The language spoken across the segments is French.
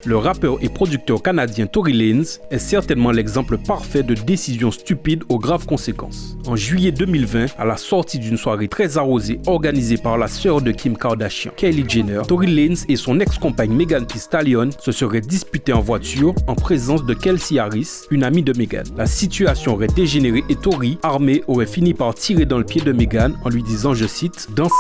Le rappeur et producteur canadien Tory Lanez est certainement l'exemple parfait de décision stupide aux graves conséquences. En juillet 2020, à la sortie d'une soirée très arrosée organisée par la sœur de Kim Kardashian, Kylie Jenner, Tory Lanez et son ex-compagne Megan Thee Stallion se seraient disputés en voiture en présence de Kelsey Harris, une amie de Megan. La situation aurait dégénéré et Tory, armé, aurait fini par tirer dans le pied de Megan en lui disant, je cite, « Danse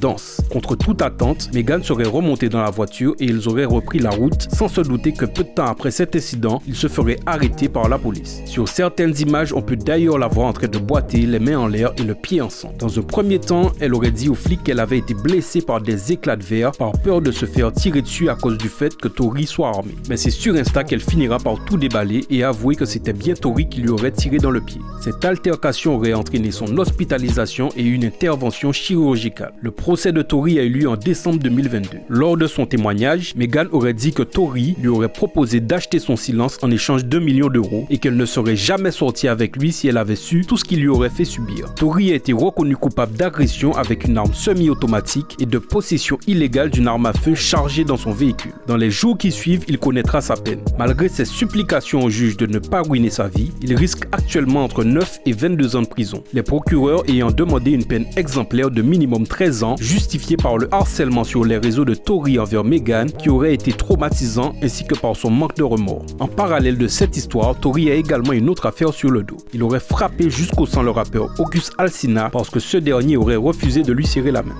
danse ». Contre toute attente, Megan serait remontée dans la voiture et ils auraient repris la route sans se douter que peu de temps après cet incident, ils se feraient arrêter par la police. Sur certaines images, on peut d'ailleurs la voir en train de boiter, les mains en l'air et le pied en sang. Dans un premier temps, elle aurait dit aux flics qu'elle avait été blessée par des éclats de verre par peur de se faire tirer dessus à cause du fait que Tory soit armé. Mais c'est sur Insta qu'elle finira par tout déballer et avouer que c'était bien Tory qui lui aurait tiré dans le pied. Cette altercation aurait entraîné son hospitalisation et une intervention chirurgicale. Le procès de Tory a eu lieu en décembre 2022. Lors de son témoignage, Megan aurait dit que Tory lui aurait proposé d'acheter son silence en échange d'1 million d'euros et qu'elle ne serait jamais sortie avec lui si elle avait su tout ce qu'il lui aurait fait subir. Tory a été reconnu coupable d'agression avec une arme semi-automatique et de possession illégale d'une arme à feu chargée dans son véhicule. Dans les jours qui suivent, il connaîtra sa peine. Malgré ses supplications au juge de ne pas ruiner sa vie, il risque actuellement entre 9 et 22 ans de prison. Les procureurs ayant demandé une peine exemplaire de minimum 13 ans, justifiée par le harcèlement sur les réseaux de Tory envers Megan qui aurait été traumatisant ainsi que par son manque de remords. En parallèle de cette histoire, Tory a également une autre affaire sur le dos. Il aurait frappé jusqu'au sang le rappeur August Alsina parce que ce dernier aurait refusé de lui serrer la main.